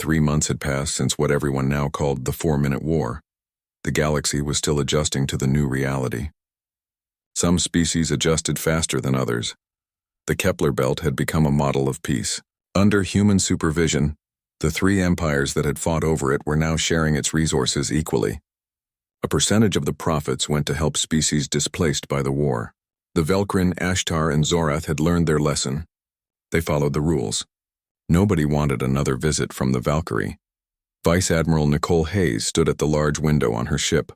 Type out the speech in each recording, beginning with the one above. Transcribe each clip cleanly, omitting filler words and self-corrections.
3 months had passed since what everyone now called the 4-Minute War. The galaxy was still adjusting to the new reality. Some species adjusted faster than others. The Kepler Belt had become a model of peace. Under human supervision, the 3 empires that had fought over it were now sharing its resources equally. A percentage of the profits went to help species displaced by the war. The Velkrin, Ashtar, and Zorath had learned their lesson. They followed the rules. Nobody wanted another visit from the Valkyrie. Vice Admiral Nicole Hayes stood at the large window on her ship,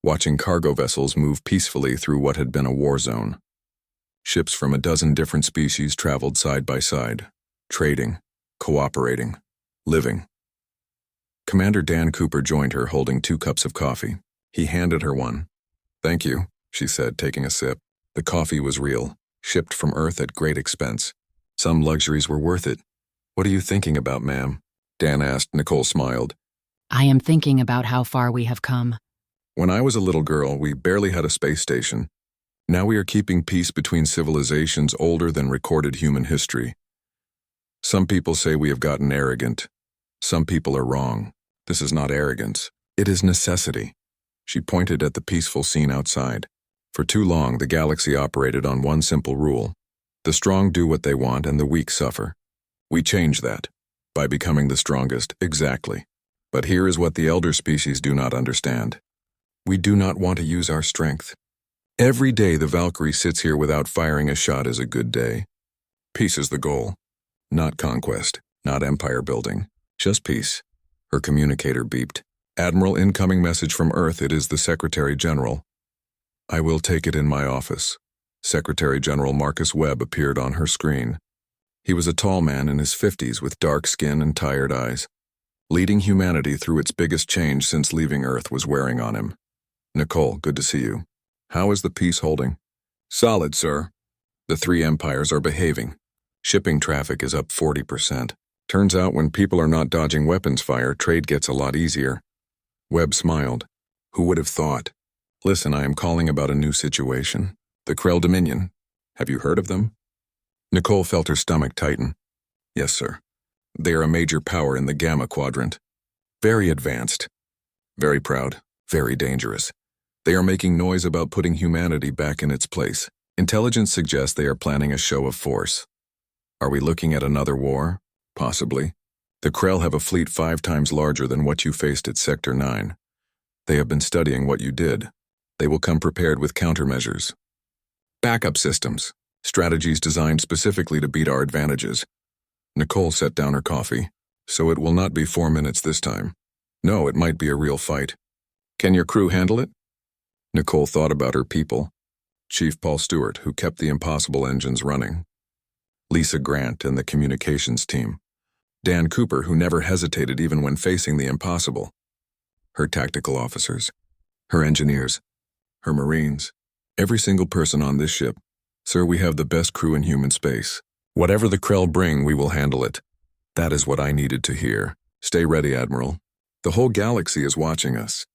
watching cargo vessels move peacefully through what had been a war zone. Ships from a dozen different species traveled side by side, trading, cooperating, living. Commander Dan Cooper joined her holding 2 cups of coffee. He handed her one. "Thank you," she said, taking a sip. The coffee was real, shipped from Earth at great expense. Some luxuries were worth it. "What are you thinking about, ma'am?" Dan asked. Nicole smiled. "I am thinking about how far we have come." "When I was a little girl, we barely had a space station. Now we are keeping peace between civilizations older than recorded human history. Some people say we have gotten arrogant. Some people are wrong. This is not arrogance. It is necessity." She pointed at the peaceful scene outside. For too long, the galaxy operated on one simple rule. The strong do what they want and the weak suffer. We change that by becoming the strongest, exactly. But here is what the elder species do not understand. We do not want to use our strength. Every day the Valkyrie sits here without firing a shot is a good day. Peace is the goal. Not conquest, not empire building, just peace. Her communicator beeped. "Admiral, incoming message from Earth. It is the Secretary General." "I will take it in my office." Secretary General Marcus Webb appeared on her screen. He was a tall man in his 50s with dark skin and tired eyes. Leading humanity through its biggest change since leaving Earth was wearing on him. "Nicole, good to see you. How is the peace holding?" "Solid, sir. The 3 empires are behaving. Shipping traffic is up 40%. Turns out when people are not dodging weapons fire, trade gets a lot easier." Webb smiled. "Who would have thought? Listen, I am calling about a new situation. The Krell Dominion. Have you heard of them?" Nicole felt her stomach tighten. "Yes, sir. They are a major power in the Gamma Quadrant. Very advanced. Very proud. Very dangerous. They are making noise about putting humanity back in its place. Intelligence suggests they are planning a show of force. Are we looking at another war? Possibly. The Krell have a fleet 5 times larger than what you faced at Sector 9. They have been studying what you did. They will come prepared with countermeasures. Backup systems. Strategies designed specifically to beat our advantages." Nicole set down her coffee. "So it will not be 4 minutes this time. No, it might be a real fight. Can your crew handle it?" Nicole thought about her people. Chief Paul Stewart, who kept the Impossible engines running. Lisa Grant and the communications team. Dan Cooper, who never hesitated even when facing the impossible. Her tactical officers. Her engineers. Her Marines. Every single person on this ship. "Sir, we have the best crew in human space. Whatever the Krell bring, we will handle it." That is what I needed to hear. "Stay ready, Admiral. The whole galaxy is watching us.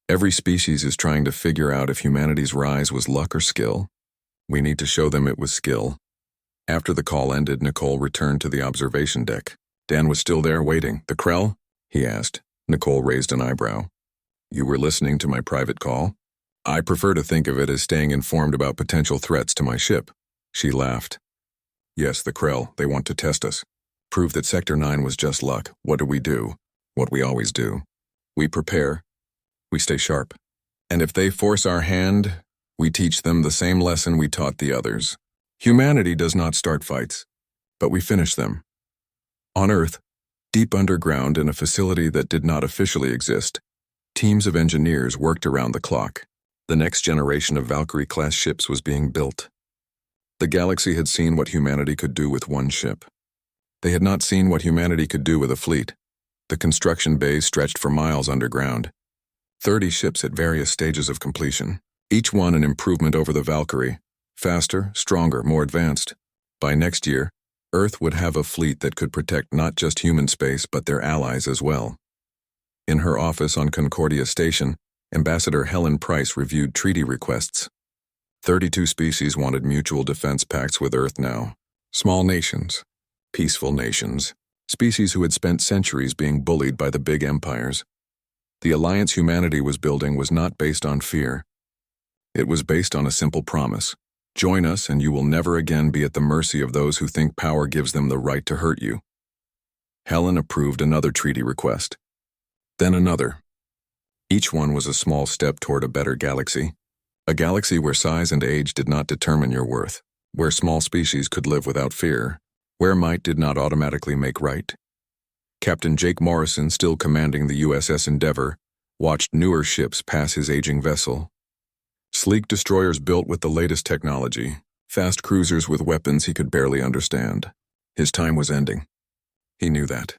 Every species is trying to figure out if humanity's rise was luck or skill. We need to show them it was skill." After the call ended, Nicole returned to the observation deck. Dan was still there waiting. "The Krell?" he asked. Nicole raised an eyebrow. "You were listening to my private call?" "I prefer to think of it as staying informed about potential threats to my ship." She laughed. "Yes, the Krell. They want to test us. Prove that Sector 9 was just luck. What do? What we always do. We prepare. We stay sharp. And if they force our hand, we teach them the same lesson we taught the others. Humanity does not start fights, but we finish them." On Earth, deep underground in a facility that did not officially exist, teams of engineers worked around the clock. The next generation of Valkyrie-class ships was being built. The galaxy had seen what humanity could do with one ship. They had not seen what humanity could do with a fleet. The construction bays stretched for miles underground. 30 ships at various stages of completion, each one an improvement over the Valkyrie. Faster, stronger, more advanced. By next year, Earth would have a fleet that could protect not just human space but their allies as well. In her office on Concordia Station, Ambassador Helen Price reviewed treaty requests. 32 species wanted mutual defense pacts with Earth now. Small nations, peaceful nations, Species who had spent centuries being bullied by the big empires. The alliance humanity was building was not based on fear. It was based on a simple promise. Join us and you will never again be at the mercy of those who think power gives them the right to hurt you. Helen approved another treaty request. Then another. Each one was a small step toward a better galaxy. A galaxy where size and age did not determine your worth, where small species could live without fear, where might did not automatically make right. Captain Jake Morrison, still commanding the USS Endeavour, watched newer ships pass his aging vessel. Sleek destroyers built with the latest technology, fast cruisers with weapons he could barely understand. His time was ending. He knew that.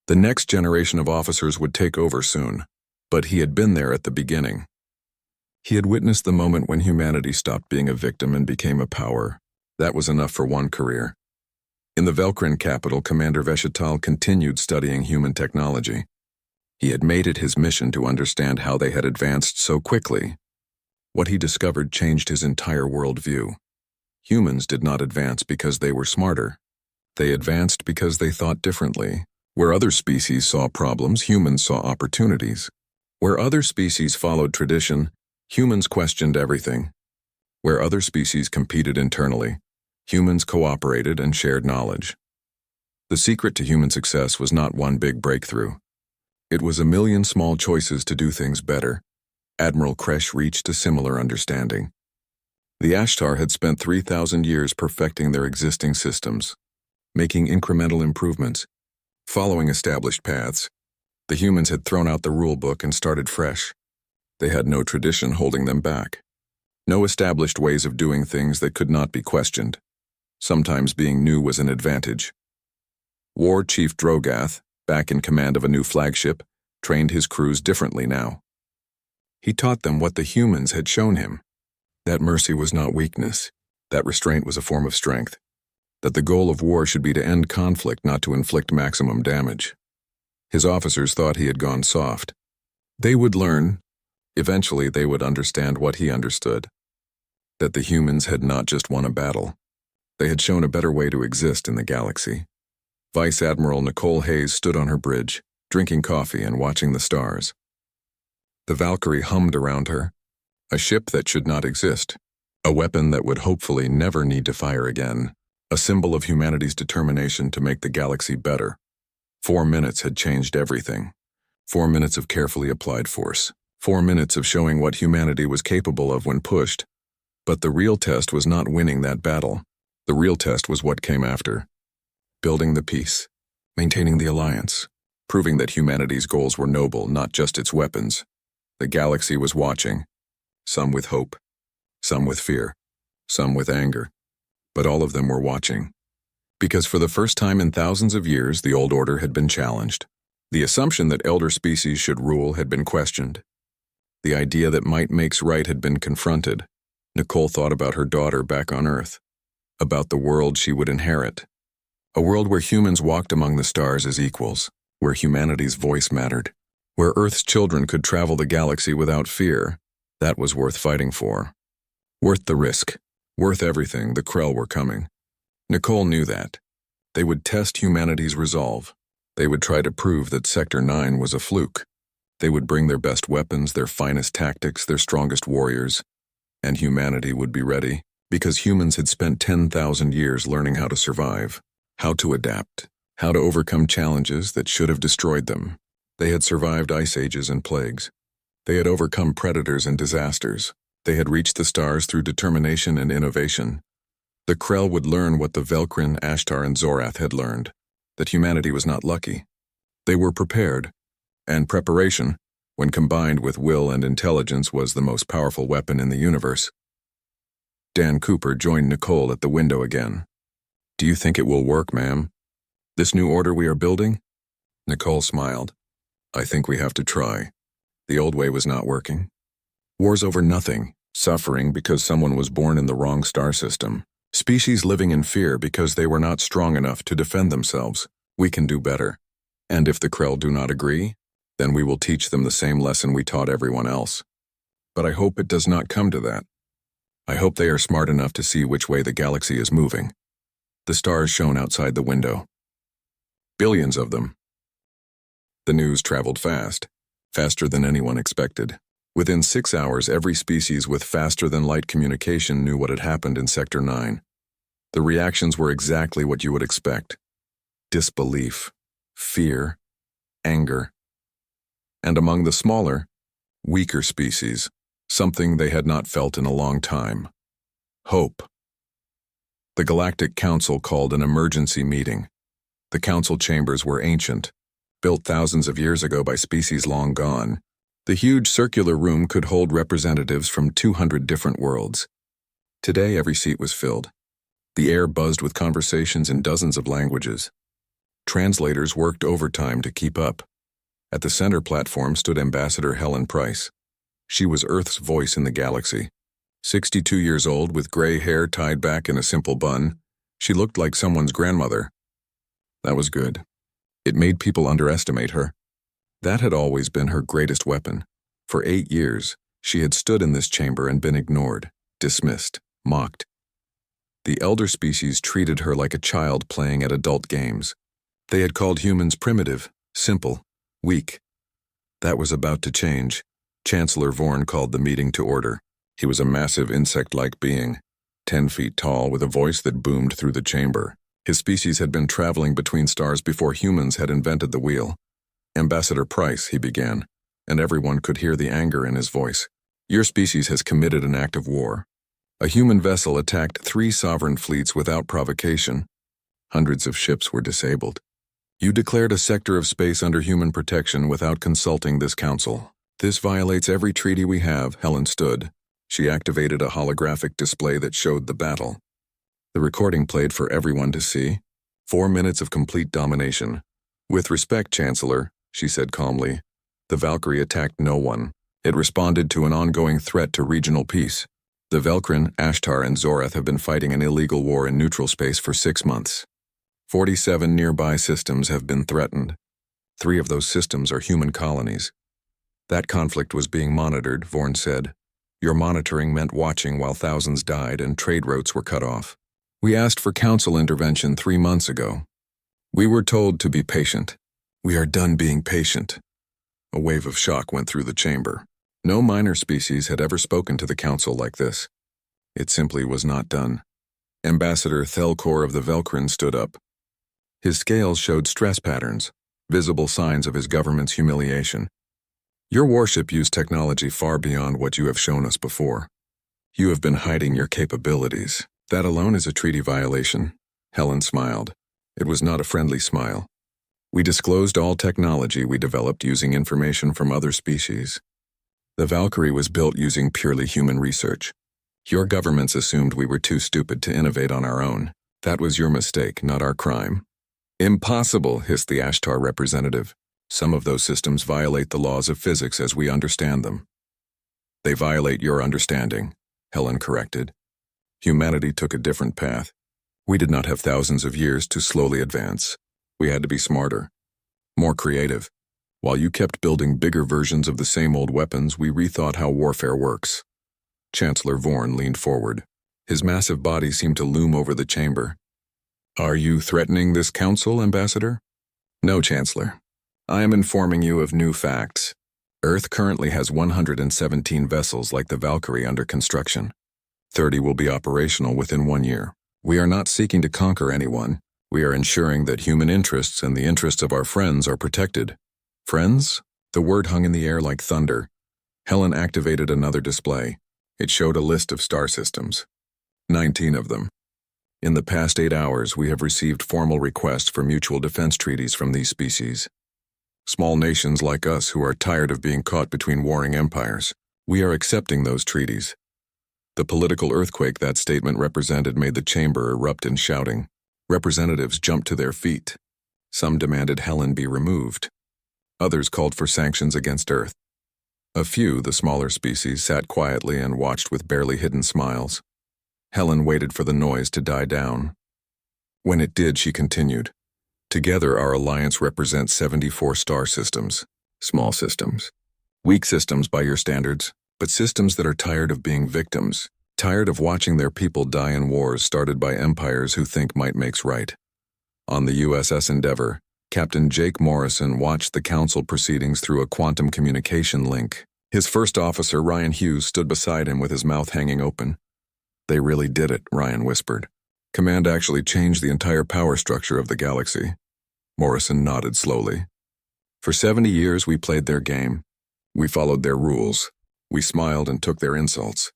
The next generation of officers would take over soon, but he had been there at the beginning. He had witnessed the moment when humanity stopped being a victim and became a power. That was enough for one career. In the Velcrin capital, Commander Veshetal continued studying human technology. He had made it his mission to understand how they had advanced so quickly. What he discovered changed his entire worldview. Humans did not advance because they were smarter. They advanced because they thought differently. Where other species saw problems, humans saw opportunities. Where other species followed tradition, humans questioned everything. Where other species competed internally, humans cooperated and shared knowledge. The secret to human success was not one big breakthrough. It was a million small choices to do things better. Admiral Kresh reached a similar understanding. The Ashtar had spent 3,000 years perfecting their existing systems, making incremental improvements, following established paths. The humans had thrown out the rulebook and started fresh. They had no tradition holding them back. No established ways of doing things that could not be questioned. Sometimes being new was an advantage. War Chief Drogath, back in command of a new flagship, trained his crews differently now. He taught them what the humans had shown him. That mercy was not weakness. That restraint was a form of strength. That the goal of war should be to end conflict, not to inflict maximum damage. His officers thought he had gone soft. They would learn. Eventually they would understand what he understood. That the humans had not just won a battle. They had shown a better way to exist in the galaxy. Vice Admiral Nicole Hayes stood on her bridge, drinking coffee and watching the stars. The Valkyrie hummed around her. A ship that should not exist. A weapon that would hopefully never need to fire again. A symbol of humanity's determination to make the galaxy better. 4 minutes had changed everything. 4 minutes of carefully applied force. 4 minutes of showing what humanity was capable of when pushed. But the real test was not winning that battle. The real test was what came after. Building the peace. Maintaining the alliance. Proving that humanity's goals were noble, not just its weapons. The galaxy was watching. Some with hope. Some with fear. Some with anger. But all of them were watching. Because for the first time in thousands of years, the old order had been challenged. The assumption that elder species should rule had been questioned. The idea that might makes right had been confronted. Nicole thought about her daughter back on Earth. About the world she would inherit. A world where humans walked among the stars as equals. Where humanity's voice mattered. Where Earth's children could travel the galaxy without fear. That was worth fighting for. Worth the risk. Worth everything. The Krell were coming. Nicole knew that. They would test humanity's resolve. They would try to prove that Sector 9 was a fluke. They would bring their best weapons, their finest tactics, their strongest warriors. And humanity would be ready, because humans had spent 10,000 years learning how to survive, how to adapt, how to overcome challenges that should have destroyed them. They had survived ice ages and plagues. They had overcome predators and disasters. They had reached the stars through determination and innovation. The Krell would learn what the Velcrin, Ashtar, and Zorath had learned, that humanity was not lucky. They were prepared, and preparation, when combined with will and intelligence, was the most powerful weapon in the universe. Dan Cooper joined Nicole at the window again. "Do you think it will work, ma'am? This new order we are building?" Nicole smiled. "I think we have to try. The old way was not working. Wars over nothing, suffering because someone was born in the wrong star system. Species living in fear because they were not strong enough to defend themselves. We can do better. And if the Krell do not agree, then we will teach them the same lesson we taught everyone else. But I hope it does not come to that. I hope they are smart enough to see which way the galaxy is moving." The stars shone outside the window. Billions of them. The news traveled fast, faster than anyone expected. Within 6 hours, every species with faster-than-light communication knew what had happened in Sector 9. The reactions were exactly what you would expect: disbelief, fear, anger. And among the smaller, weaker species, something they had not felt in a long time: hope. The Galactic Council called an emergency meeting. The council chambers were ancient, built thousands of years ago by species long gone. The huge circular room could hold representatives from 200 different worlds. Today, every seat was filled. The air buzzed with conversations in dozens of languages. Translators worked overtime to keep up. At the center platform stood Ambassador Helen Price. She was Earth's voice in the galaxy. 62 years old, with gray hair tied back in a simple bun, she looked like someone's grandmother. That was good. It made people underestimate her. That had always been her greatest weapon. For 8 years, she had stood in this chamber and been ignored, dismissed, mocked. The elder species treated her like a child playing at adult games. They had called humans primitive, simple, weak. That was about to change. Chancellor Vorn called the meeting to order. He was a massive insect-like being, 10 feet tall, with a voice that boomed through the chamber. His species had been traveling between stars before humans had invented the wheel. "Ambassador Price," he began, and everyone could hear the anger in his voice. "Your species has committed an act of war. A human vessel attacked 3 sovereign fleets without provocation. Hundreds of ships were disabled. You declared a sector of space under human protection without consulting this council. This violates every treaty we have." Helen stood. She activated a holographic display that showed the battle. The recording played for everyone to see. 4 minutes of complete domination. "With respect, Chancellor," she said calmly, "the Valkyrie attacked no one. It responded to an ongoing threat to regional peace. The Velkrin, Ashtar, and Zorath have been fighting an illegal war in neutral space for 6 months. 47 nearby systems have been threatened. 3 of those systems are human colonies. That conflict was being monitored," Vorn said. "Your monitoring meant watching while thousands died and trade routes were cut off. We asked for council intervention 3 months ago. We were told to be patient. We are done being patient." A wave of shock went through the chamber. No minor species had ever spoken to the council like this. It simply was not done. Ambassador Thelkor of the Velkrin stood up. His scales showed stress patterns, visible signs of his government's humiliation. "Your warship used technology far beyond what you have shown us before. You have been hiding your capabilities. That alone is a treaty violation." Helen smiled. It was not a friendly smile. "We disclosed all technology we developed using information from other species. The Valkyrie was built using purely human research. Your governments assumed we were too stupid to innovate on our own. That was your mistake, not our crime." "Impossible," hissed the Ashtar representative. "Some of those systems violate the laws of physics as we understand them." "They violate your understanding," Helen corrected. "Humanity took a different path. We did not have thousands of years to slowly advance. We had to be smarter, more creative. While you kept building bigger versions of the same old weapons, we rethought how warfare works." Chancellor Vorn leaned forward. His massive body seemed to loom over the chamber. "Are you threatening this council, Ambassador?" "No, Chancellor. I am informing you of new facts. Earth currently has 117 vessels like the Valkyrie under construction. 30 will be operational within 1 year. We are not seeking to conquer anyone. We are ensuring that human interests and the interests of our friends are protected." "Friends?" The word hung in the air like thunder. Helen activated another display. It showed a list of star systems. 19 of them. In the past 8 hours, we have received formal requests for mutual defense treaties from these species. Small nations like us who are tired of being caught between warring empires. We are accepting those treaties. The political earthquake that statement represented made the chamber erupt in shouting. Representatives jumped to their feet. Some demanded Helen be removed. Others called for sanctions against Earth. A few, the smaller species, sat quietly and watched with barely hidden smiles. Helen waited for the noise to die down. When it did, she continued. "Together, our alliance represents 74 star systems. Small systems. Weak systems by your standards, but systems that are tired of being victims, tired of watching their people die in wars started by empires who think might makes right. On the USS Endeavour, Captain Jake Morrison watched the council proceedings through a quantum communication link. His first officer, Ryan Hughes, stood beside him with his mouth hanging open. "They really did it," Ryan whispered. "Command actually changed the entire power structure of the galaxy." Morrison nodded slowly. "For 70 years we played their game. We followed their rules. We smiled and took their insults.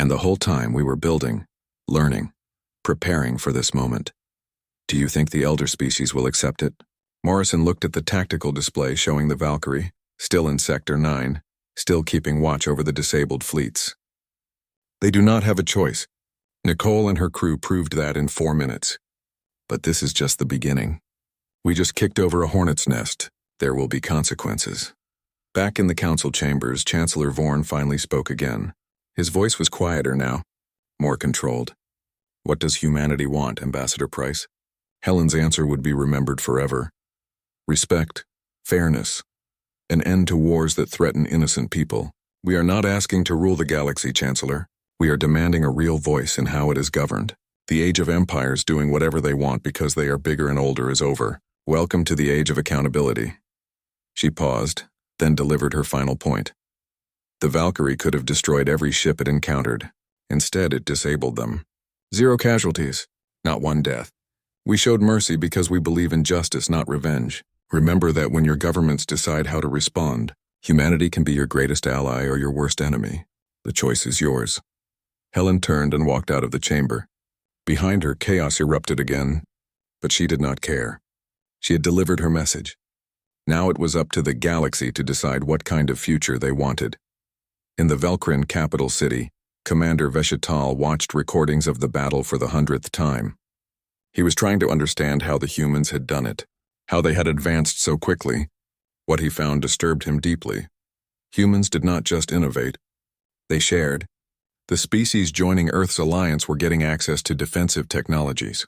And the whole time we were building, learning, preparing for this moment. Do you think the elder species will accept it?" Morrison looked at the tactical display showing the Valkyrie, still in Sector 9, still keeping watch over the disabled fleets. "They do not have a choice. Nicole and her crew proved that in 4 minutes. But this is just the beginning. We just kicked over a hornet's nest. There will be consequences." Back in the council chambers, Chancellor Vorn finally spoke again. His voice was quieter now, more controlled. "What does humanity want, Ambassador Price?" Helen's answer would be remembered forever. "Respect, fairness, an end to wars that threaten innocent people. We are not asking to rule the galaxy, Chancellor. We are demanding a real voice in how it is governed. The age of empires doing whatever they want because they are bigger and older is over. Welcome to the age of accountability." She paused, then delivered her final point. The Valkyrie could have destroyed every ship it encountered. Instead, it disabled them. 0 casualties, not 1 death. We showed mercy because we believe in justice, not revenge. Remember that when your governments decide how to respond, humanity can be your greatest ally or your worst enemy. The choice is yours. Helen turned and walked out of the chamber. Behind her, chaos erupted again, but she did not care. She had delivered her message. Now it was up to the galaxy to decide what kind of future they wanted. In the Velkrin capital city, Commander Veshital watched recordings of the battle for the 100th time. He was trying to understand how the humans had done it, how they had advanced so quickly. What he found disturbed him deeply. Humans did not just innovate. They shared. The species joining Earth's alliance were getting access to defensive technologies.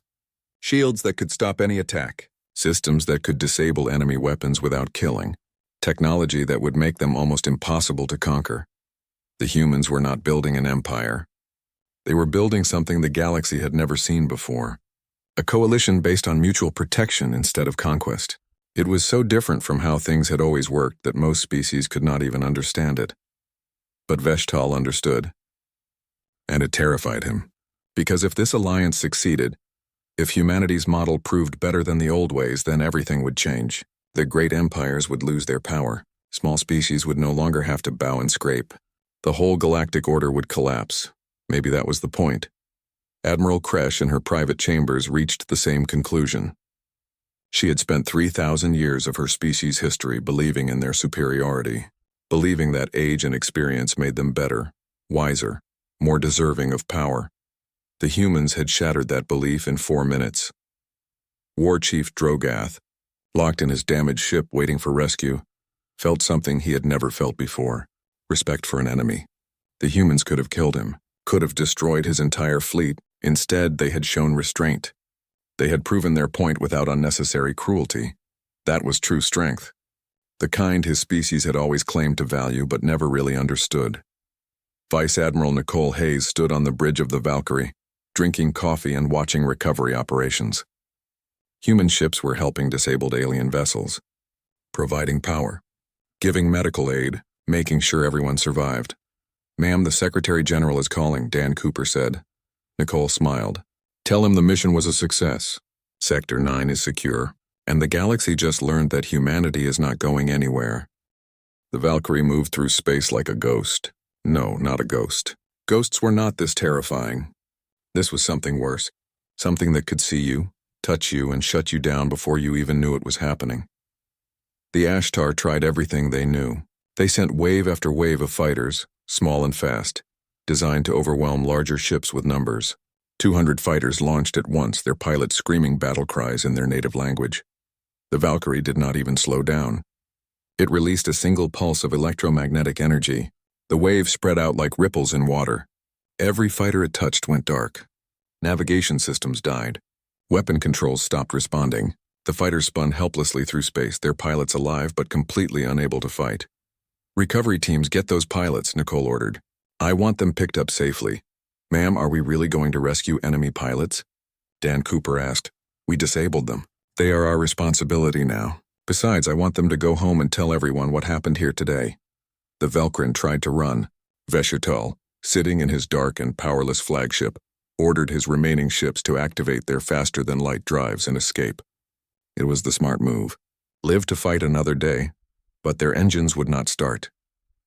Shields that could stop any attack. Systems that could disable enemy weapons without killing. Technology that would make them almost impossible to conquer. The humans were not building an empire. They were building something the galaxy had never seen before. A coalition based on mutual protection instead of conquest. It was so different from how things had always worked that most species could not even understand it. But Veshtal understood. And it terrified him. Because if this alliance succeeded, if humanity's model proved better than the old ways, then everything would change. The great empires would lose their power. Small species would no longer have to bow and scrape. The whole galactic order would collapse. Maybe that was the point. Admiral Kresh in her private chambers reached the same conclusion. She had spent 3,000 years of her species' history believing in their superiority, believing that age and experience made them better, wiser, more deserving of power. The humans had shattered that belief in 4 minutes. War Chief Drogath, locked in his damaged ship waiting for rescue, felt something he had never felt before: respect for an enemy. The humans could have killed him, could have destroyed his entire fleet. Instead, they had shown restraint. They had proven their point without unnecessary cruelty. That was true strength. The kind his species had always claimed to value but never really understood. Vice Admiral Nicole Hayes stood on the bridge of the Valkyrie, drinking coffee and watching recovery operations. Human ships were helping disabled alien vessels, providing power, giving medical aid, making sure everyone survived. "Ma'am, the Secretary General is calling," Dan Cooper said. Nicole smiled. "Tell him the mission was a success. Sector 9 is secure, and the galaxy just learned that humanity is not going anywhere." The Valkyrie moved through space like a ghost. No, not a ghost. Ghosts were not this terrifying. This was something worse. Something that could see you, touch you, and shut you down before you even knew it was happening. The Ashtar tried everything they knew. They sent wave after wave of fighters, small and fast, designed to overwhelm larger ships with numbers. 200 fighters launched at once, their pilots screaming battle cries in their native language. The Valkyrie did not even slow down. It released a single pulse of electromagnetic energy. The waves spread out like ripples in water. Every fighter it touched went dark. Navigation systems died. Weapon controls stopped responding. The fighters spun helplessly through space, their pilots alive but completely unable to fight. "Recovery teams, get those pilots," Nicole ordered. "I want them picked up safely." "Ma'am, are we really going to rescue enemy pilots?" Dan Cooper asked. "We disabled them. They are our responsibility now. Besides, I want them to go home and tell everyone what happened here today. The Velkrin tried to run. Veshital, sitting in his dark and powerless flagship, ordered his remaining ships to activate their faster-than-light drives and escape. It was the smart move. Live to fight another day, but their engines would not start.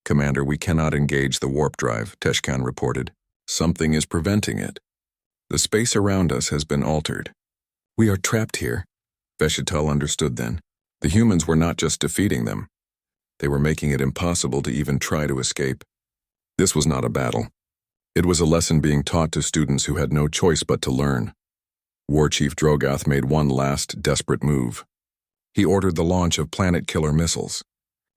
Commander, we cannot engage the warp drive, Teshkan reported. Something is preventing it. The space around us has been altered. We are trapped here. Veshital understood then. The humans were not just defeating them. They were making it impossible to even try to escape. This was not a battle. It was a lesson being taught to students who had no choice but to learn. War Chief Drogoth made one last, desperate move. He ordered the launch of planet-killer missiles.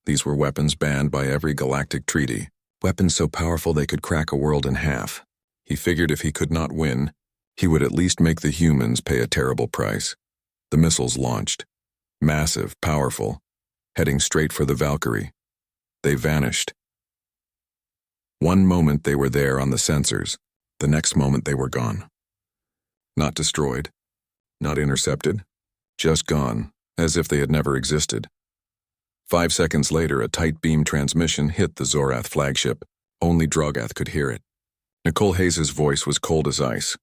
These were weapons banned by every galactic treaty, weapons so powerful they could crack a world in half. He figured if he could not win, he would at least make the humans pay a terrible price. The missiles launched. Massive, powerful, heading straight for the Valkyrie. They vanished. One moment they were there on the sensors, the next moment they were gone. Not destroyed, not intercepted, just gone, as if they had never existed. 5 seconds later, a tight beam transmission hit the Zorath flagship. Only Drogoth could hear it. Nicole Hayes' voice was cold as ice.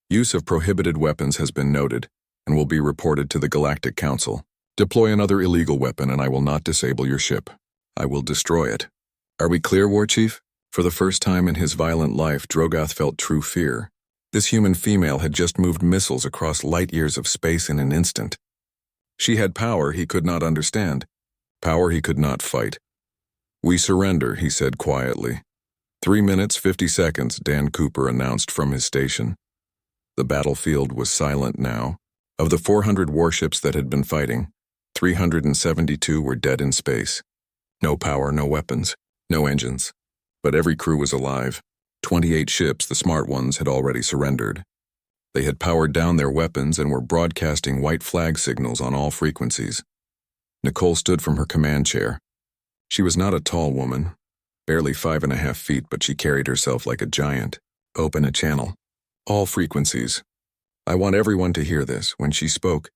Use of prohibited weapons has been noted and will be reported to the Galactic Council. Deploy another illegal weapon and I will not disable your ship. I will destroy it. Are we clear, War Chief? For the first time in his violent life, Drogoth felt true fear. This human female had just moved missiles across light years of space in an instant. She had power he could not understand, power he could not fight. We surrender, he said quietly. 3 minutes, 50 seconds, Dan Cooper announced from his station. The battlefield was silent now. Of the 400 warships that had been fighting, 372 were dead in space. No power, no weapons, no engines. But every crew was alive. 28 ships, the smart ones, had already surrendered. They had powered down their weapons and were broadcasting white flag signals on all frequencies. Nicole stood from her command chair. She was not a tall woman, barely 5.5 feet, but she carried herself like a giant. Open a channel. All frequencies. I want everyone to hear this. When she spoke,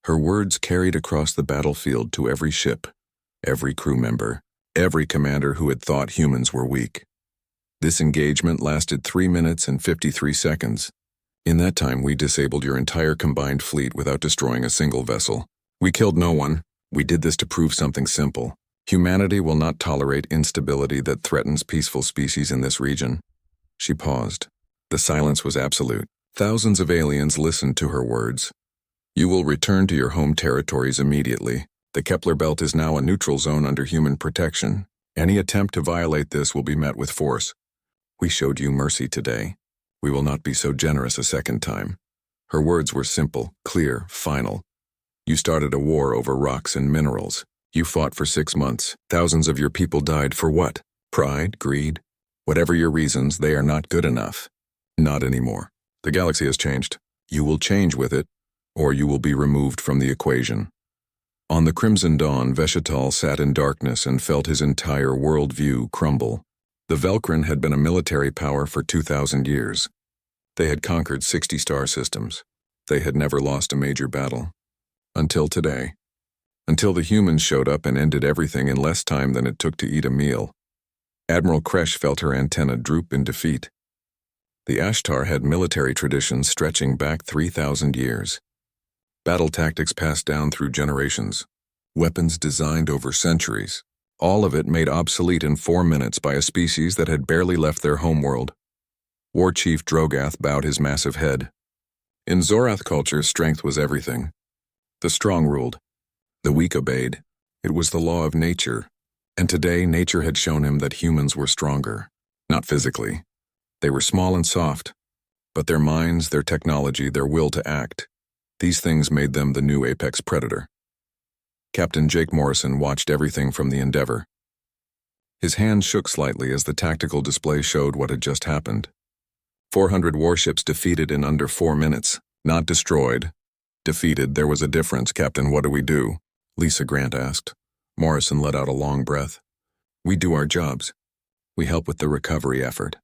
her words carried across the battlefield to every ship, every crew member, every commander who had thought humans were weak. This engagement lasted 3 minutes and 53 seconds. In that time, we disabled your entire combined fleet without destroying a single vessel. We killed no one. We did this to prove something simple. Humanity will not tolerate instability that threatens peaceful species in this region. She paused. The silence was absolute. Thousands of aliens listened to her words. You will return to your home territories immediately. The Kepler Belt is now a neutral zone under human protection. Any attempt to violate this will be met with force. We showed you mercy today. We will not be so generous a second time. Her words were simple, clear, final. You started a war over rocks and minerals. You fought for 6 months. Thousands of your people died for what? Pride? Greed? Whatever your reasons, they are not good enough. Not anymore. The galaxy has changed. You will change with it, or you will be removed from the equation. On the Crimson Dawn, Veshital sat in darkness and felt his entire worldview crumble. The Velkrin had been a military power for 2,000 years. They had conquered 60 star systems. They had never lost a major battle. Until today. Until the humans showed up and ended everything in less time than it took to eat a meal. Admiral Kresh felt her antenna droop in defeat. The Ashtar had military traditions stretching back 3,000 years. Battle tactics passed down through generations. Weapons designed over centuries. All of it made obsolete in 4 minutes by a species that had barely left their homeworld. War Chief Drogoth bowed his massive head. In Zorath culture, strength was everything. The strong ruled. The weak obeyed. It was the law of nature. And today, nature had shown him that humans were stronger. Not physically. They were small and soft. But their minds, their technology, their will to act. These things made them the new apex predator. Captain Jake Morrison watched everything from the Endeavour. His hand shook slightly as the tactical display showed what had just happened. 400 warships defeated in under 4 minutes. Not destroyed. Defeated. There was a difference, Captain. What do we do? Lisa Grant asked. Morrison let out a long breath. We do our jobs. We help with the recovery effort.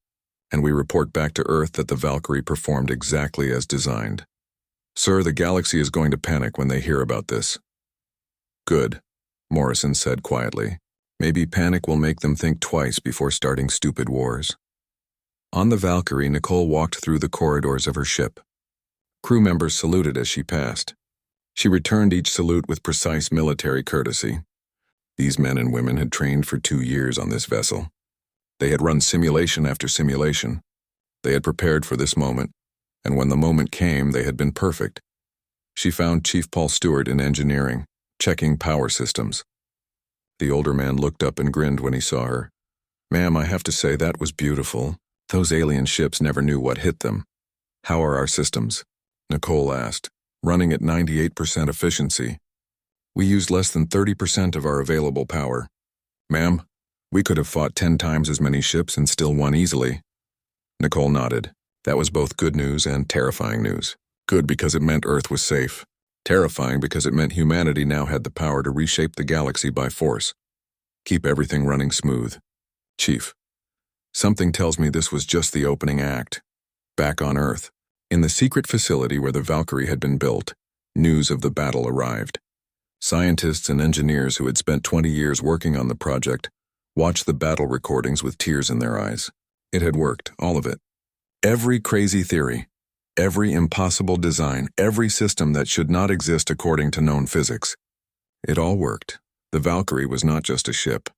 And we report back to Earth that the Valkyrie performed exactly as designed. Sir, the galaxy is going to panic when they hear about this. Good, Morrison said quietly. Maybe panic will make them think twice before starting stupid wars. On the Valkyrie, Nicole walked through the corridors of her ship. Crew members saluted as she passed. She returned each salute with precise military courtesy. These men and women had trained for 2 years on this vessel. They had run simulation after simulation. They had prepared for this moment, and when the moment came, they had been perfect. She found Chief Paul Stewart in engineering, checking power systems. The older man looked up and grinned when he saw her. "Ma'am, I have to say that was beautiful. Those alien ships never knew what hit them." "How are our systems?" Nicole asked. "Running at 98% efficiency. We used less than 30% of our available power." "Ma'am, we could have fought 10 times as many ships and still won easily." Nicole nodded. That was both good news and terrifying news. Good because it meant Earth was safe. Terrifying because it meant humanity now had the power to reshape the galaxy by force. Keep everything running smooth. "Chief, something tells me this was just the opening act." Back on Earth, in the secret facility where the Valkyrie had been built, news of the battle arrived. Scientists and engineers who had spent 20 years working on the project watched the battle recordings with tears in their eyes. It had worked, all of it. Every crazy theory, every impossible design, every system that should not exist according to known physics. It all worked. The Valkyrie was not just a ship.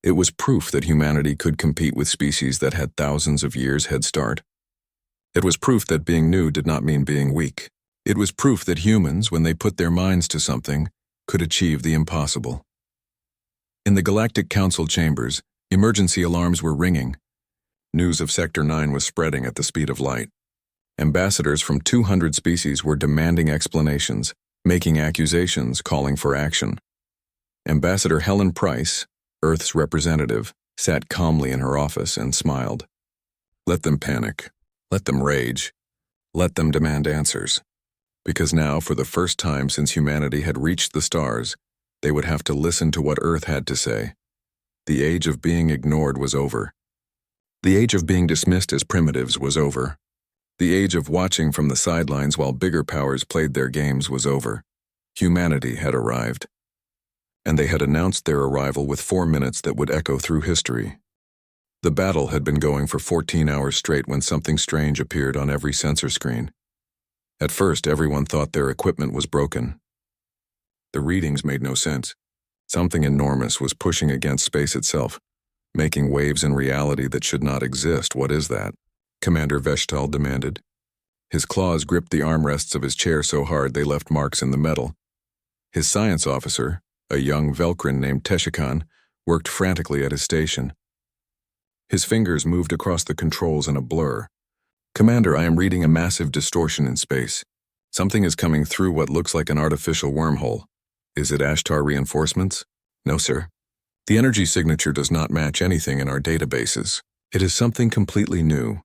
It was proof that humanity could compete with species that had thousands of years head start. It was proof that being new did not mean being weak. It was proof that humans, when they put their minds to something, could achieve the impossible. In the Galactic Council chambers, emergency alarms were ringing. News of Sector 9 was spreading at the speed of light. Ambassadors from 200 species were demanding explanations, making accusations, calling for action. Ambassador Helen Price, Earth's representative, sat calmly in her office and smiled. Let them panic. Let them rage. Let them demand answers. Because now, for the first time since humanity had reached the stars, they would have to listen to what Earth had to say. The age of being ignored was over. The age of being dismissed as primitives was over. The age of watching from the sidelines while bigger powers played their games was over. Humanity had arrived. And they had announced their arrival with 4 minutes that would echo through history. The battle had been going for 14 hours straight when something strange appeared on every sensor screen. At first, everyone thought their equipment was broken. The readings made no sense. Something enormous was pushing against space itself, making waves in reality that should not exist. What is that? Commander Veshtal demanded. His claws gripped the armrests of his chair so hard they left marks in the metal. His science officer, a young Velkrin named Teshikan, worked frantically at his station. His fingers moved across the controls in a blur. "Commander, I am reading a massive distortion in space. Something is coming through what looks like an artificial wormhole. Is it Ashtar reinforcements?" "No, sir. The energy signature does not match anything in our databases. It is something completely new."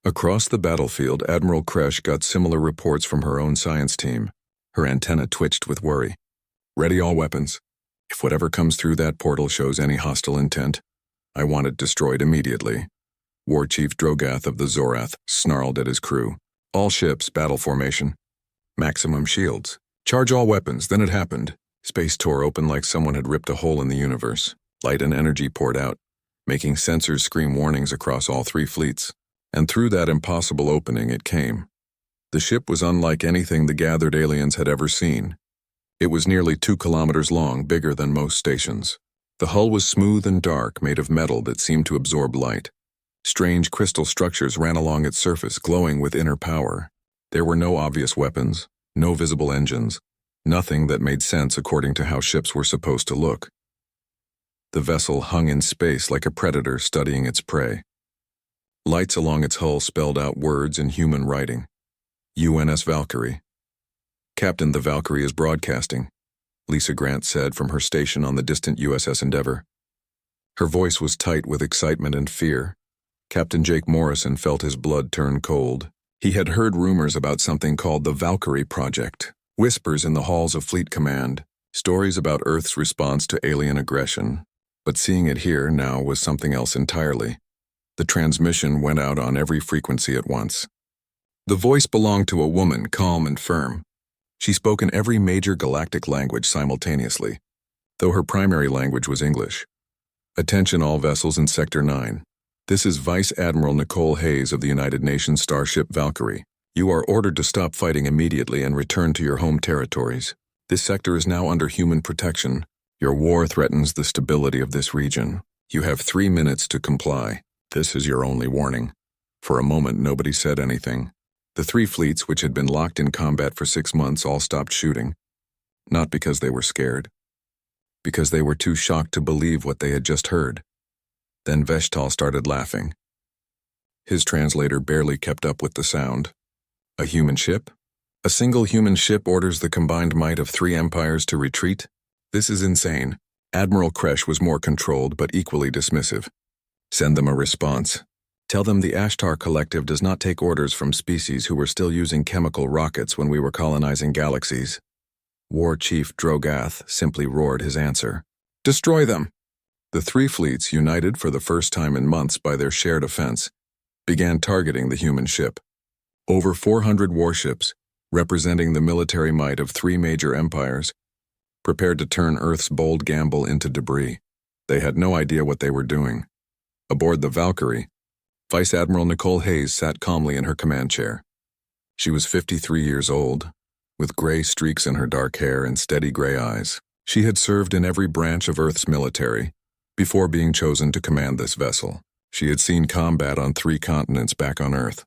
Across the battlefield, Admiral Kresh got similar reports from her own science team. Her antenna twitched with worry. "Ready all weapons. If whatever comes through that portal shows any hostile intent, I want it destroyed immediately." War Chief Drogath of the Zorath snarled at his crew. "All ships, battle formation. Maximum shields. Charge all weapons." Then it happened. Space tore open like someone had ripped a hole in the universe. Light and energy poured out, making sensors scream warnings across all 3 fleets. And through that impossible opening it came. The ship was unlike anything the gathered aliens had ever seen. It was nearly 2 kilometers long, bigger than most stations. The hull was smooth and dark, made of metal that seemed to absorb light. Strange crystal structures ran along its surface, glowing with inner power. There were no obvious weapons, no visible engines, nothing that made sense according to how ships were supposed to look. The vessel hung in space like a predator studying its prey. Lights along its hull spelled out words in human writing. UNS Valkyrie. "Captain, the Valkyrie is broadcasting," Lisa Grant said from her station on the distant USS Endeavour. Her voice was tight with excitement and fear. Captain Jake Morrison felt his blood turn cold. He had heard rumors about something called the Valkyrie Project, whispers in the halls of Fleet Command, stories about Earth's response to alien aggression. But seeing it here now was something else entirely. The transmission went out on every frequency at once. The voice belonged to a woman, calm and firm. She spoke in every major galactic language simultaneously, though her primary language was English. Attention all vessels in Sector 9. This is Vice Admiral Nicole Hayes of the United Nations starship Valkyrie. You are ordered to stop fighting immediately and return to your home territories. This sector is now under human protection. Your war threatens the stability of this region. You have 3 minutes to comply. This is your only warning. For a moment, nobody said anything. The 3 fleets, which had been locked in combat for 6 months, all stopped shooting. Not because they were scared. Because they were too shocked to believe what they had just heard. Then Veshtal started laughing. His translator barely kept up with the sound. A human ship? A single human ship orders the combined might of 3 empires to retreat? This is insane. Admiral Kresh was more controlled but equally dismissive. Send them a response. Tell them the Ashtar Collective does not take orders from species who were still using chemical rockets when we were colonizing galaxies. War Chief Drogath simply roared his answer. Destroy them! The 3 fleets, united for the first time in months by their shared offense, began targeting the human ship. Over 400 warships, representing the military might of 3 major empires, prepared to turn Earth's bold gamble into debris. They had no idea what they were doing. Aboard the Valkyrie, Vice Admiral Nicole Hayes sat calmly in her command chair. She was 53 years old, with gray streaks in her dark hair and steady gray eyes. She had served in every branch of Earth's military before being chosen to command this vessel. She had seen combat on 3 continents back on Earth.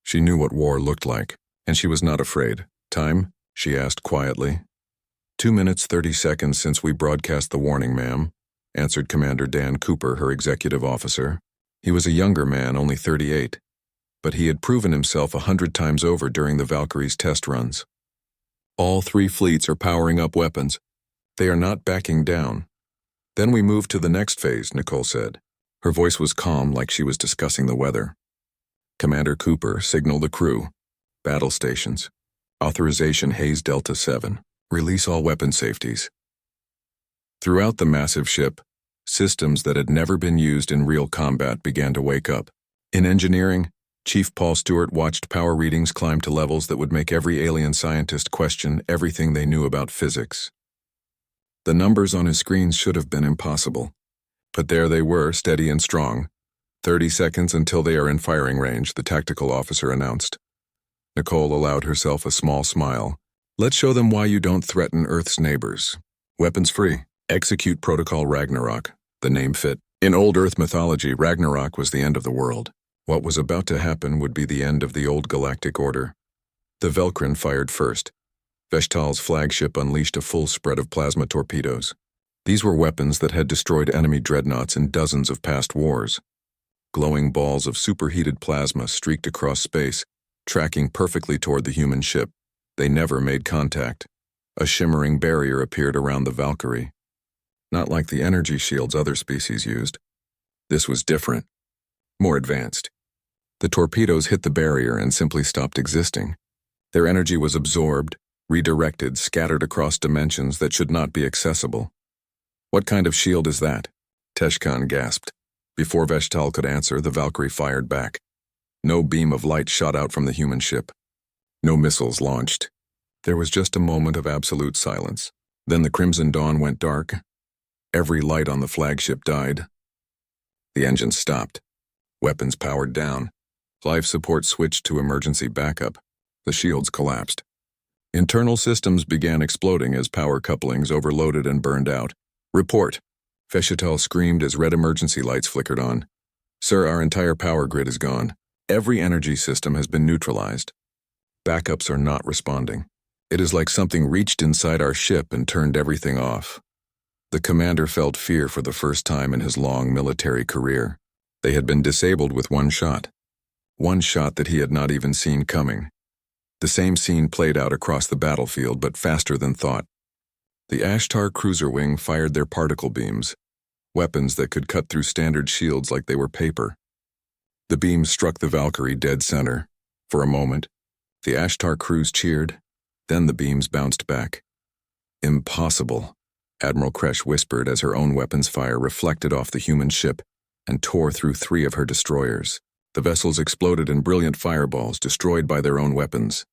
She knew what war looked like, and she was not afraid. Time? She asked quietly. 2 minutes 30 seconds since we broadcast the warning, ma'am, answered Commander Dan Cooper, her executive officer. He was a younger man, only 38, but he had proven himself 100 times over during the Valkyrie's test runs. All 3 fleets are powering up weapons. They are not backing down. Then we move to the next phase, Nicole said. Her voice was calm, like she was discussing the weather. Commander Cooper, signal the crew. Battle stations. Authorization Hayes Delta 7. Release all weapon safeties. Throughout the massive ship, systems that had never been used in real combat began to wake up. In engineering, Chief Paul Stewart watched power readings climb to levels that would make every alien scientist question everything they knew about physics. The numbers on his screens should have been impossible. But there they were, steady and strong. 30 seconds until they are in firing range, the tactical officer announced. Nicole allowed herself a small smile. Let's show them why you don't threaten Earth's neighbors. Weapons free. Execute Protocol Ragnarok. The name fit. In old Earth mythology, Ragnarok was the end of the world. What was about to happen would be the end of the old galactic order. The Velkrin fired first. Veshtal's flagship unleashed a full spread of plasma torpedoes. These were weapons that had destroyed enemy dreadnoughts in dozens of past wars. Glowing balls of superheated plasma streaked across space, tracking perfectly toward the human ship. They never made contact. A shimmering barrier appeared around the Valkyrie. Not like the energy shields other species used. This was different. More advanced. The torpedoes hit the barrier and simply stopped existing. Their energy was absorbed, redirected, scattered across dimensions that should not be accessible. What kind of shield is that? Teshkan gasped. Before Veshtal could answer, the Valkyrie fired back. No beam of light shot out from the human ship. No missiles launched. There was just a moment of absolute silence. Then the crimson dawn went dark. Every light on the flagship died. The engines stopped. Weapons powered down. Life support switched to emergency backup. The shields collapsed. Internal systems began exploding as power couplings overloaded and burned out. Report. Veshitel screamed as red emergency lights flickered on. Sir, our entire power grid is gone. Every energy system has been neutralized. Backups are not responding. It is like something reached inside our ship and turned everything off. The commander felt fear for the first time in his long military career. They had been disabled with one shot. One shot that he had not even seen coming. The same scene played out across the battlefield, but faster than thought. The Ashtar cruiser wing fired their particle beams, weapons that could cut through standard shields like they were paper. The beams struck the Valkyrie dead center. For a moment, the Ashtar crews cheered, then the beams bounced back. Impossible, Admiral Kresh whispered as her own weapons fire reflected off the human ship and tore through 3 of her destroyers. The vessels exploded in brilliant fireballs, destroyed by their own weapons.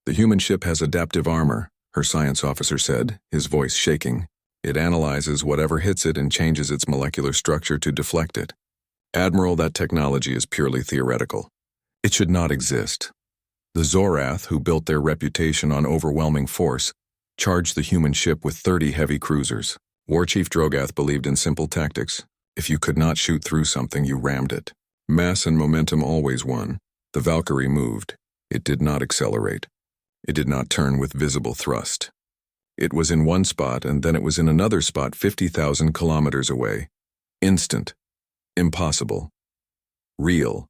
"The human ship has adaptive armor," her science officer said, his voice shaking. "It analyzes whatever hits it and changes its molecular structure to deflect it. Admiral, that technology is purely theoretical. It should not exist." The Zorath, who built their reputation on overwhelming force, charged the human ship with 30 heavy cruisers. War Chief Drogath believed in simple tactics. If you could not shoot through something, you rammed it. Mass and momentum always won. The Valkyrie moved. It did not accelerate. It did not turn with visible thrust. It was in one spot, and then it was in another spot 50,000 kilometers away. Instant. Impossible. Real.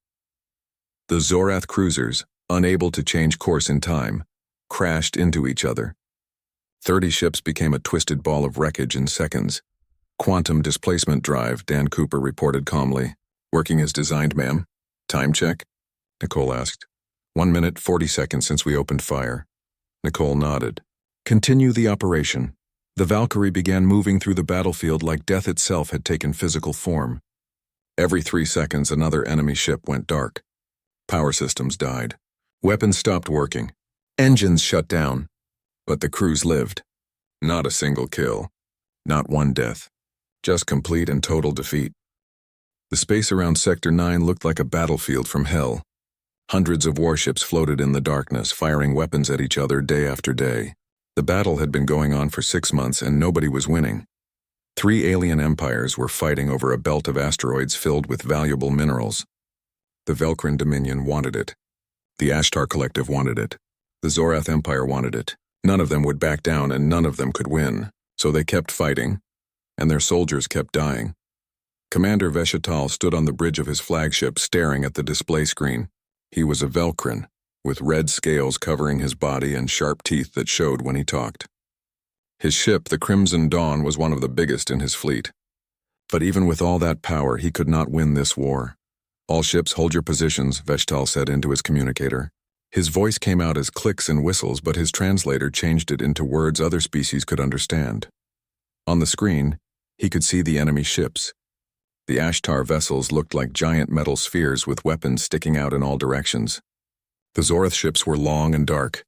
The Zorath cruisers, unable to change course in time, crashed into each other. 30 ships became a twisted ball of wreckage in seconds. "Quantum displacement drive," Dan Cooper reported calmly. "Working as designed, ma'am." "Time check?" Nicole asked. 1 minute, 40 seconds since we opened fire. Nicole nodded. "Continue the operation." The Valkyrie began moving through the battlefield like death itself had taken physical form. Every 3 seconds, another enemy ship went dark. Power systems died. Weapons stopped working. Engines shut down. But the crews lived. Not a single kill. Not one death. Just complete and total defeat. The space around Sector 9 looked like a battlefield from hell. Hundreds of warships floated in the darkness, firing weapons at each other day after day. The battle had been going on for 6 months and nobody was winning. 3 alien empires were fighting over a belt of asteroids filled with valuable minerals. The Velkrin Dominion wanted it. The Ashtar Collective wanted it. The Zorath Empire wanted it. None of them would back down and none of them could win. So they kept fighting, and their soldiers kept dying. Commander Veshatal stood on the bridge of his flagship staring at the display screen. He was a Velkrin, with red scales covering his body and sharp teeth that showed when he talked. His ship, the Crimson Dawn, was one of the biggest in his fleet. But even with all that power, he could not win this war. "All ships, hold your positions," Vestal said into his communicator. His voice came out as clicks and whistles, but his translator changed it into words other species could understand. On the screen, he could see the enemy ships. The Ashtar vessels looked like giant metal spheres with weapons sticking out in all directions. The Zorath ships were long and dark,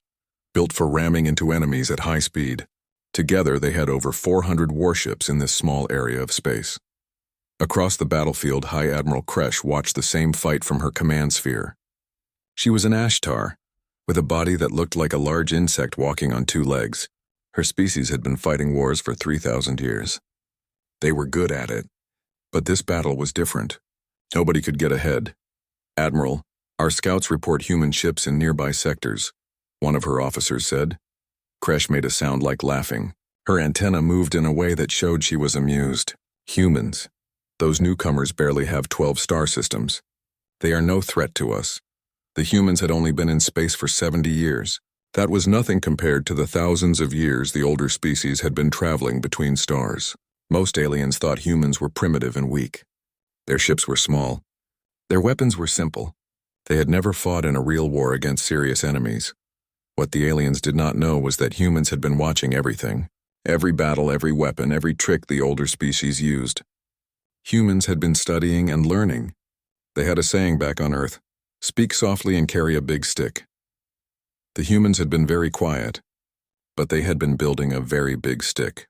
built for ramming into enemies at high speed. Together, they had over 400 warships in this small area of space. Across the battlefield, High Admiral Kresh watched the same fight from her command sphere. She was an Ashtar, with a body that looked like a large insect walking on 2 legs. Her species had been fighting wars for 3,000 years. They were good at it. But this battle was different. Nobody could get ahead. "Admiral, our scouts report human ships in nearby sectors," one of her officers said. Kresh made a sound like laughing. Her antenna moved in a way that showed she was amused. "Humans. Those newcomers barely have 12 star systems. They are no threat to us. The humans had only been in space for 70 years. That was nothing compared to the thousands of years the older species had been traveling between stars. Most aliens thought humans were primitive and weak. Their ships were small. Their weapons were simple. They had never fought in a real war against serious enemies. What the aliens did not know was that humans had been watching everything. Every battle, every weapon, every trick the older species used. Humans had been studying and learning. They had a saying back on Earth: "Speak softly and carry a big stick." The humans had been very quiet, but they had been building a very big stick.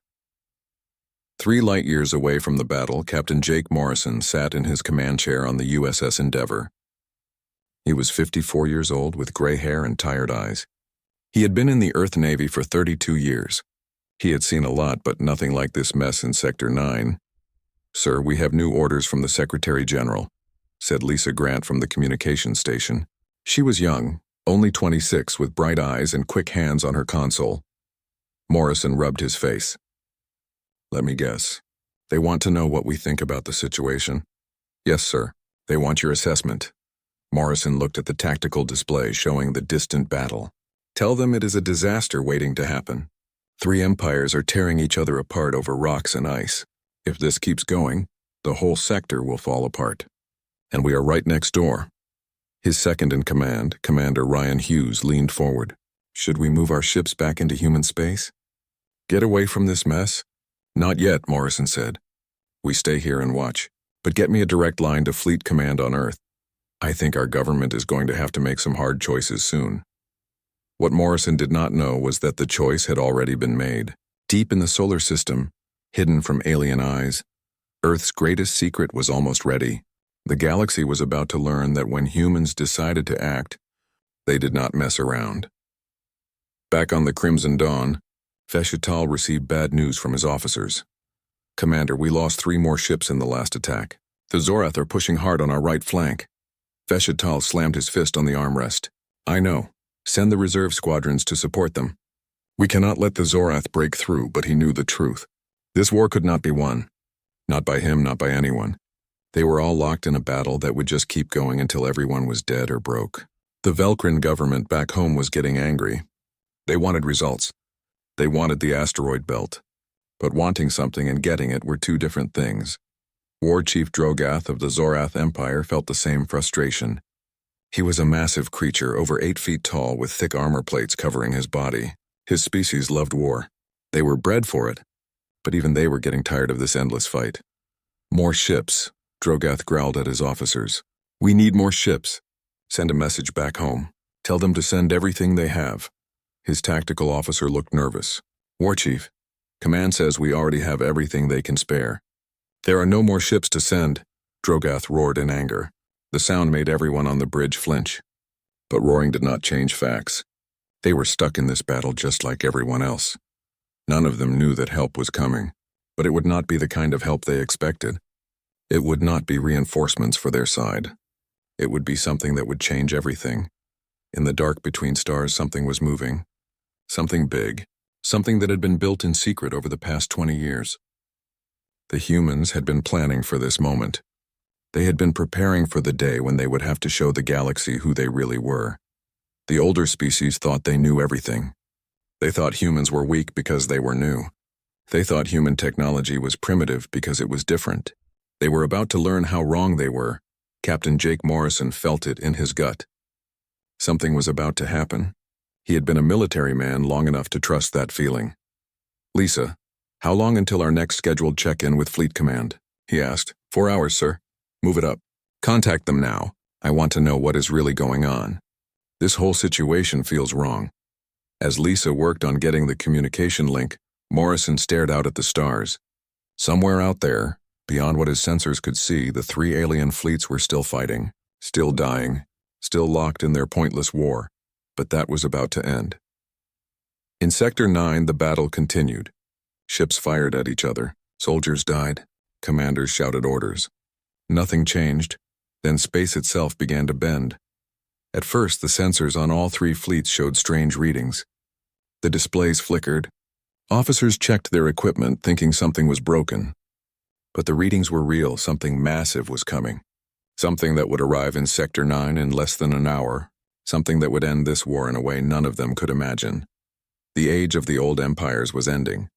3 light years away from the battle, Captain Jake Morrison sat in his command chair on the USS Endeavour. He was 54 years old with gray hair and tired eyes. He had been in the Earth Navy for 32 years. He had seen a lot, but nothing like this mess in Sector 9. "Sir, we have new orders from the Secretary General," said Lisa Grant from the communications station. She was young, only 26, with bright eyes and quick hands on her console. Morrison rubbed his face. "Let me guess. They want to know what we think about the situation." "Yes, sir. They want your assessment." Morrison looked at the tactical display showing the distant battle. "Tell them it is a disaster waiting to happen. 3 empires are tearing each other apart over rocks and ice. If this keeps going, the whole sector will fall apart. And we are right next door." His second-in-command, Commander Ryan Hughes, leaned forward. "Should we move our ships back into human space? Get away from this mess?" "Not yet," Morrison said. "We stay here and watch, but get me a direct line to Fleet Command on Earth." I think our government is going to have to make some hard choices soon. What Morrison did not know was that the choice had already been made. Deep in the solar system, hidden from alien eyes, Earth's greatest secret was almost ready. The galaxy was about to learn that when humans decided to act, they did not mess around. Back on the Crimson Dawn, Feshetal received bad news from his officers. "Commander, we lost 3 more ships in the last attack. The Zorath are pushing hard on our right flank." Feshetal slammed his fist on the armrest. "I know. Send the reserve squadrons to support them. We cannot let the Zorath break through," but he knew the truth. This war could not be won. Not by him, not by anyone. They were all locked in a battle that would just keep going until everyone was dead or broke. The Velkrin government back home was getting angry. They wanted results. They wanted the asteroid belt. But wanting something and getting it were 2 different things. War Chief Drogath of the Zorath Empire felt the same frustration. He was a massive creature, over 8 feet tall, with thick armor plates covering his body. His species loved war. They were bred for it. But even they were getting tired of this endless fight. "More ships," Drogath growled at his officers. "We need more ships. Send a message back home. Tell them to send everything they have." His tactical officer looked nervous. "War Chief, Command says we already have everything they can spare." "There are no more ships to send," Drogath roared in anger. The sound made everyone on the bridge flinch. But roaring did not change facts. They were stuck in this battle just like everyone else. None of them knew that help was coming, but it would not be the kind of help they expected. It would not be reinforcements for their side. It would be something that would change everything. In the dark between stars, something was moving. Something big. Something that had been built in secret over the past 20 years. The humans had been planning for this moment. They had been preparing for the day when they would have to show the galaxy who they really were. The older species thought they knew everything. They thought humans were weak because they were new. They thought human technology was primitive because it was different. They were about to learn how wrong they were. Captain Jake Morrison felt it in his gut. Something was about to happen. He had been a military man long enough to trust that feeling. "Lisa, how long until our next scheduled check-in with Fleet Command?" he asked. 4 hours, sir. Move it up. Contact them now. I want to know what is really going on. This whole situation feels wrong." As Lisa worked on getting the communication link, Morrison stared out at the stars. Somewhere out there, beyond what his sensors could see, the 3 alien fleets were still fighting, still dying, still locked in their pointless war. But that was about to end. In Sector 9, the battle continued. Ships fired at each other. Soldiers died. Commanders shouted orders. Nothing changed. Then space itself began to bend. At first, the sensors on all 3 fleets showed strange readings. The displays flickered. Officers checked their equipment, thinking something was broken. But the readings were real. Something massive was coming. Something that would arrive in Sector 9 in less than an hour. Something that would end this war in a way none of them could imagine. The age of the old empires was ending.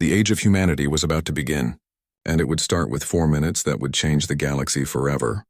The age of humanity was about to begin, and it would start with 4 minutes that would change the galaxy forever.